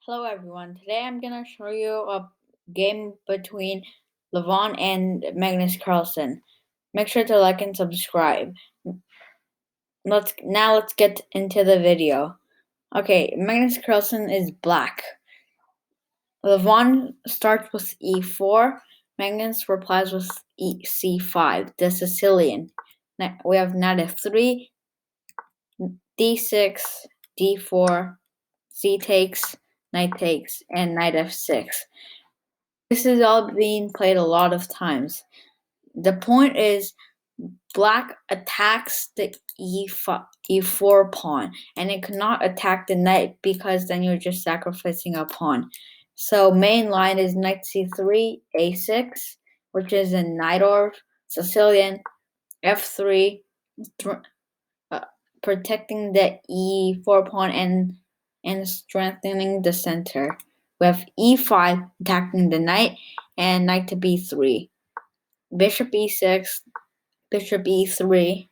Hello everyone, today I'm going to show you a game between Levon and Magnus Carlsen. Make sure to like and subscribe. Let's get into the video. Okay, Magnus Carlsen is black. Levon starts with e4, Magnus replies with c5, the Sicilian. We have knight f3, d6, d4, c takes, knight takes, and knight f6. This is all being played a lot of times. The point is black attacks the e4 pawn, and it cannot attack the knight because then you're just sacrificing a pawn. So main line is knight c3, a6, which is a knight or Sicilian, f3, protecting the e4 pawn and strengthening the center. We have e5 attacking the knight and knight to b3. Bishop e6, bishop e3,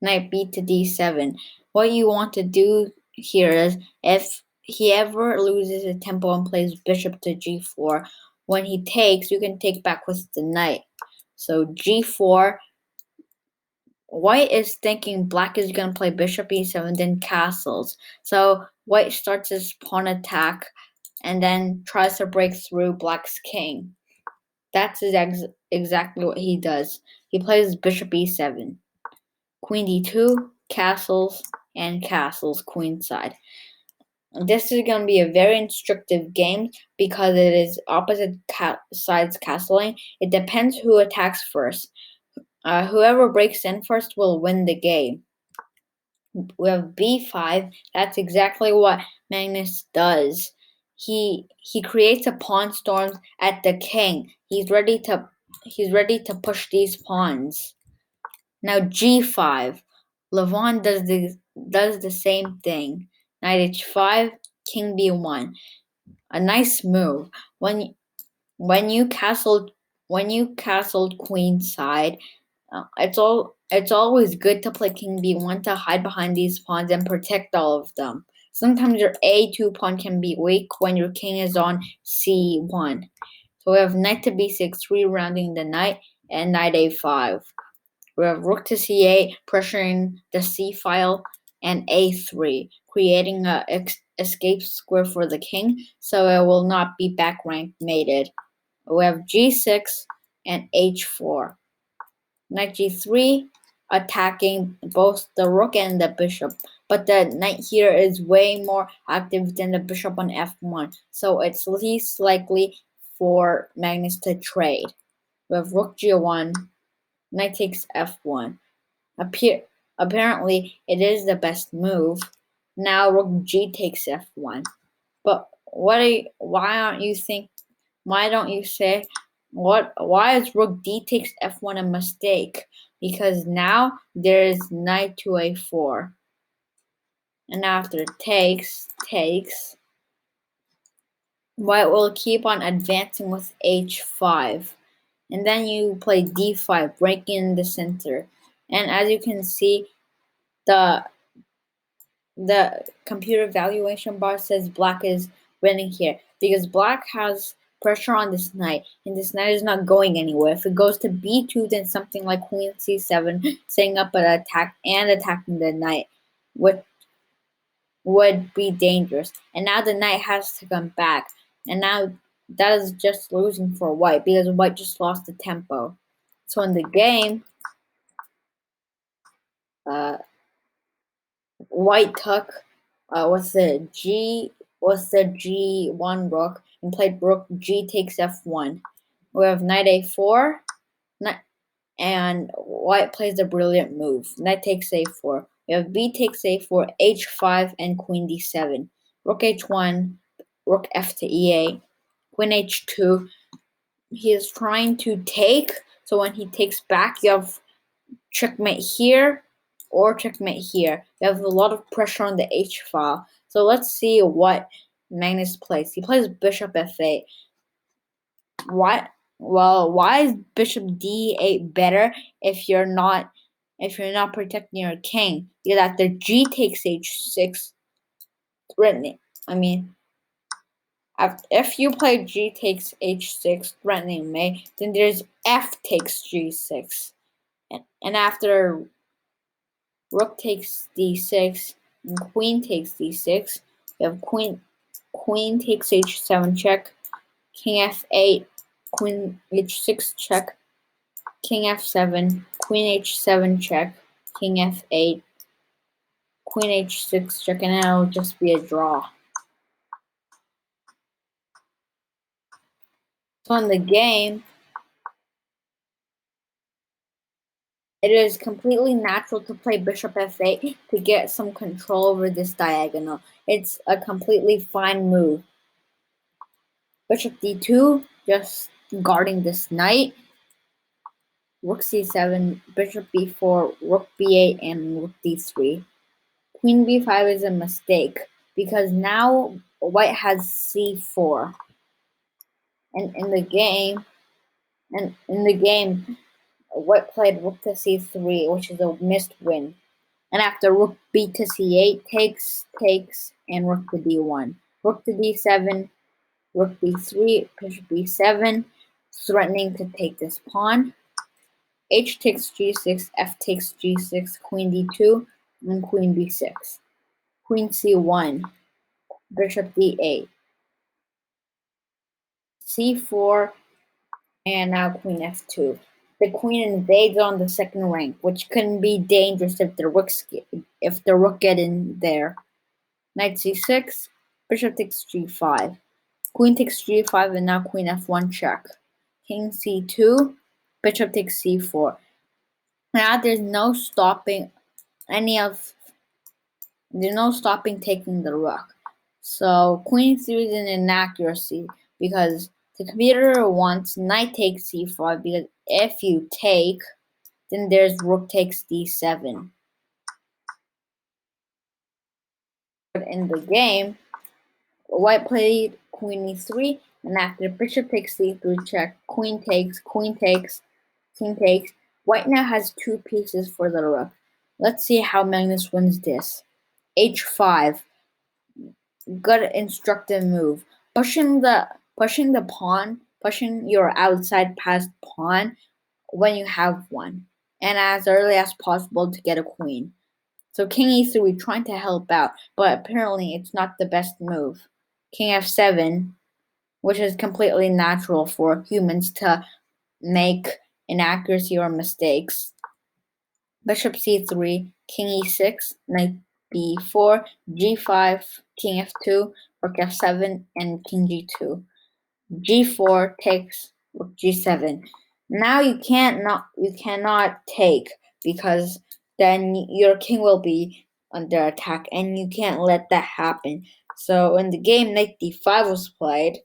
knight b to d7. What you want to do here is if he ever loses a tempo and plays bishop to g4, when he takes, you can take back with the knight. So g4, white is thinking black is going to play bishop e7, then castles. So white starts his pawn attack and then tries to break through black's king. That's exactly what he does. He plays bishop e7, queen d2, castles, and castles queenside. This is going to be a very instructive game because it is opposite sides castling. It depends who attacks first. Whoever breaks in first will win the game. We have b5. That's exactly what Magnus does. He creates a pawn storm at the king. He's ready to push these pawns. Now g5. Levon does the same thing. Knight h5, king b1. A nice move. When you castled queenside, it's always good to play king b1 to hide behind these pawns and protect all of them. Sometimes your a2 pawn can be weak when your king is on c1. So we have knight to b6, rerounding the knight, and knight a5. We have rook to c8, pressuring the c file, and a3, creating an escape square for the king, so it will not be back rank mated. We have g6 and h4. Knight g3, attacking both the rook and the bishop, but the knight here is way more active than the bishop on f1, so it's least likely for Magnus to trade. We have rook g1, knight takes f1. Apparently, it is the best move. Now rook g takes f1. But why don't you say why is rook d takes f1 a mistake? Because now there is knight to a4. And after takes, white will keep on advancing with h5. And then you play d5, breaking the center. And as you can see, the computer evaluation bar says black is winning here because black has pressure on this knight, and this knight is not going anywhere. If it goes to b2, then something like queen c7, setting up an attack and attacking the knight would be dangerous. And now the knight has to come back, and now that is just losing for white because white just lost the tempo. So in the game, white took with the g1 rook and played rook g takes f1. We have knight a4, and white plays a brilliant move. Knight takes a4. We have b takes a4, h5, and queen d7. Rook h1, rook f to e8, queen h2. He is trying to take, so when he takes back, you have checkmate here or checkmate here. You have a lot of pressure on the h file. So let's see what Magnus plays. He plays bishop f8. Why is bishop d8 better if you're not protecting your king? Because after g takes h6, threatening. If you play g takes h6, threatening mate, then there's f takes g6. And after rook takes d6 and queen takes d6, you have queen takes h7 check, king f8, queen h6 check, king f7, queen h7 check, king f8, queen h6 check, and it'll just be a draw. So in the game, it is completely natural to play bishop f8 to get some control over this diagonal. It's a completely fine move. Bishop d2, just guarding this knight. Rook c7, bishop b4, rook b8, and rook d3. Queen b5 is a mistake because now white has c4. And in the game, white played rook to c3, which is a missed win. And after rook b to c8, takes, and rook to d1. Rook to d7, rook b3, bishop b7, threatening to take this pawn. H takes g6, f takes g6, queen d2, and queen b6. Queen c1, bishop d8, c4, and now queen f2. The queen invades on the second rank, which can be dangerous if the rook get in there. Knight c6, bishop takes g5, queen takes g5, and now queen f1 check. King c2, bishop takes c4. Now there's no stopping taking the rook. So queen c3 is an inaccuracy because the computer wants knight takes c5 because if you take, then there's rook takes d7. But in the game, white played queen e3, and after bishop takes c3 check, queen takes, king takes. White now has two pieces for the rook. Let's see how Magnus wins this. h5. Good instructive move. Pushing your outside passed pawn when you have one, and as early as possible to get a queen. So king e3 trying to help out, but apparently it's not the best move. King f7, which is completely natural for humans to make inaccuracy or mistakes. Bishop c3, king e6, knight b4, g5, king f2, rook f7, and king g2. g4 takes rook g7. Now you cannot take because then your king will be under attack, and you can't let that happen. So in the game, knight d5 was played,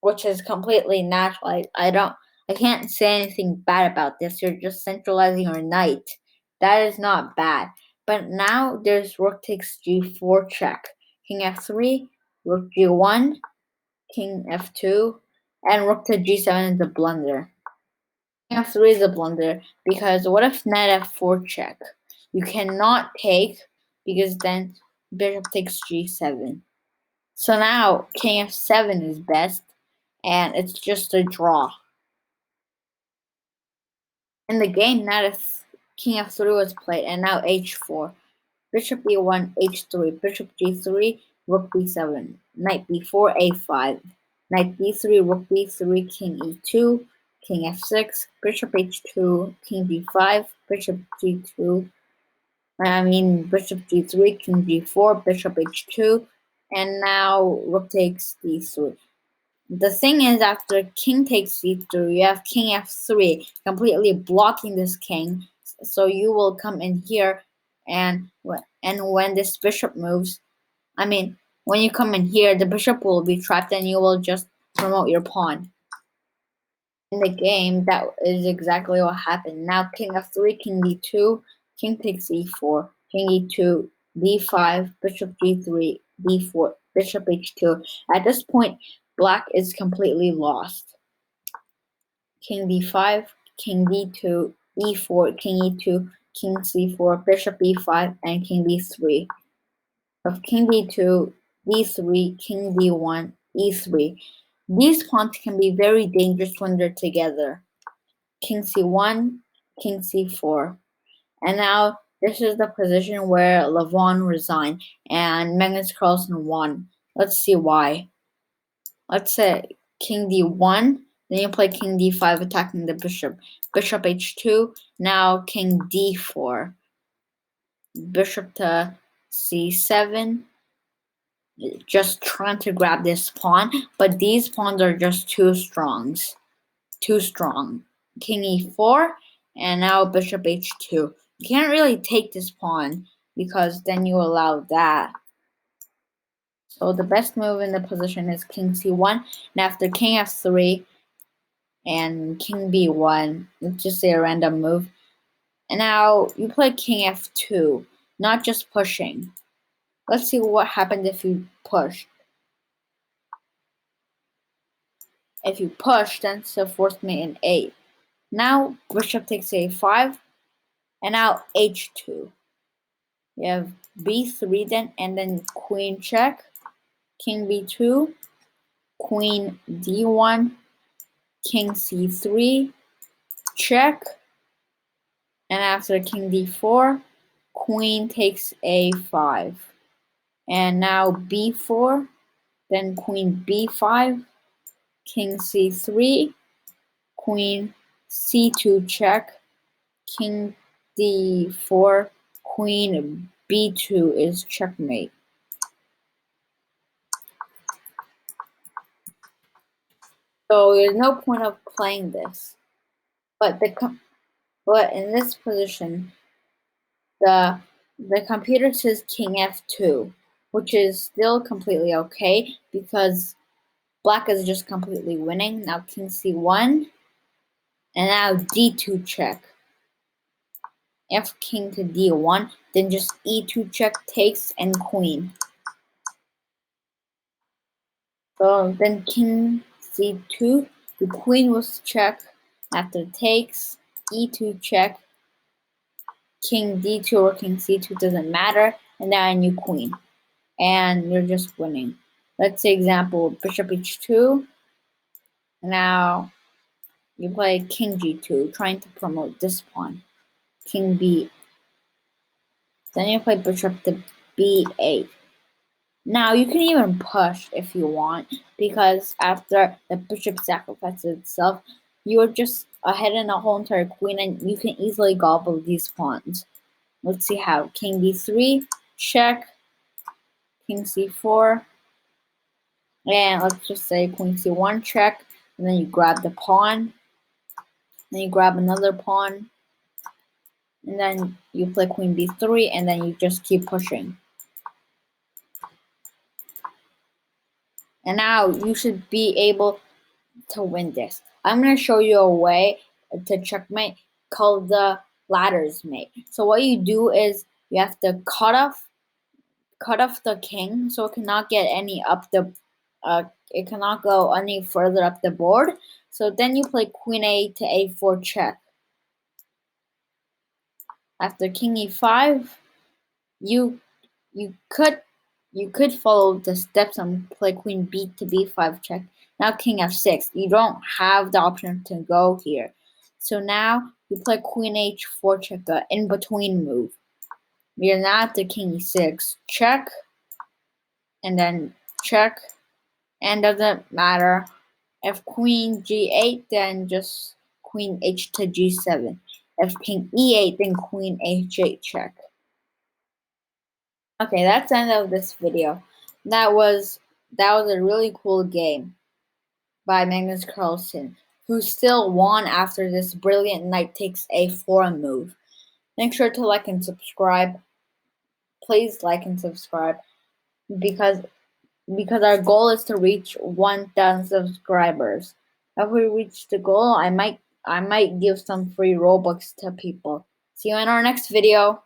which is completely natural. I can't say anything bad about this. You're just centralizing your knight. That is not bad. But now there's rook takes g4 check. King f3, rook g1, king f2, and rook to g7 is a blunder. King f3 is a blunder because what if knight f4 check? You cannot take because then bishop takes g7. So now king f7 is best, and it's just a draw. In the game, now king f3 was played, and now h4. Bishop e1, h3, bishop g3, rook b7, knight b4, a5, knight b3, rook b3, king e2, king f6, bishop h2, king g5, bishop g2, bishop g3, king g4, bishop h2, and now rook takes d3. The thing is, after king takes c3, you have king f3, completely blocking this king. So you will come in here, and when this bishop moves, when you come in here, the bishop will be trapped, and you will just promote your pawn. In the game, that is exactly what happened. Now king f3, king d2, king takes e4, king e2, d5, bishop g3, d4, bishop h2. At this point, black is completely lost. King d5, king d2, e4, king e2, king c4, bishop e5, and king d3. Of king d2, d3, king d1, e3. These pawns can be very dangerous when they're together. King c1, king c4. And now this is the position where Levon resigned and Magnus Carlsen won. Let's see why. Let's say king d1, then you play king d5 attacking the bishop. Bishop h2, now king d4. Bishop to c7, just trying to grab this pawn, but these pawns are just too strong. King e4, and now bishop h2. You can't really take this pawn because then you allow that. So the best move in the position is king c1, and after king f3 and king b1, let's just say a random move. And now you play king f2, not just pushing. Let's see what happens if you push. If you push, then it's a forced mate in 8. Now bishop takes a5, and now h2. You have b3 then, and then queen check, king b2, queen d1, king c3, check, and after king d4, queen takes a5. And now b4, then queen b5, king c3, queen c2 check, king d4, queen b2 is checkmate. So there's no point of playing this. But in this position, the computer says king f2, which is still completely okay because black is just completely winning. Now king c1, and now d2 check. F king to d1, then just e2 check takes and queen. So then king c2, the queen was check. After takes, e2 check, king d2 or king c2 doesn't matter, and now a new queen. And you're just winning. Let's say example, bishop h2. Now you play king g2, trying to promote this pawn. King b. Then you play bishop to b8. Now you can even push if you want, because after the bishop sacrifices itself, you're just ahead in a whole entire queen, and you can easily gobble these pawns. Let's see how. King d3, check, king c4, and let's just say queen c1 check, and then you grab the pawn, then you grab another pawn, and then you play queen b3, and then you just keep pushing. And now you should be able to win this. I'm going to show you a way to checkmate called the ladders mate. So what you do is you have to cut off the king so it cannot get any up the it cannot go any further up the board. So then you play queen a to a4 check. After king e5, you could follow the steps and play queen b to b5 check. Now king f6. You don't have the option to go here. So now you play queen h4 check, the in-between move. You're now at the king e6 check, and then check, and doesn't matter. If queen g8, then just queen h to g7. If king e8, then queen h8 check. Okay, that's the end of this video. That was a really cool game by Magnus Carlsen, who still won after this brilliant knight takes a4 move. Make sure to like and subscribe. Please like and subscribe because our goal is to reach 1,000 subscribers. If we reach the goal, I might give some free Robux to people. See you in our next video.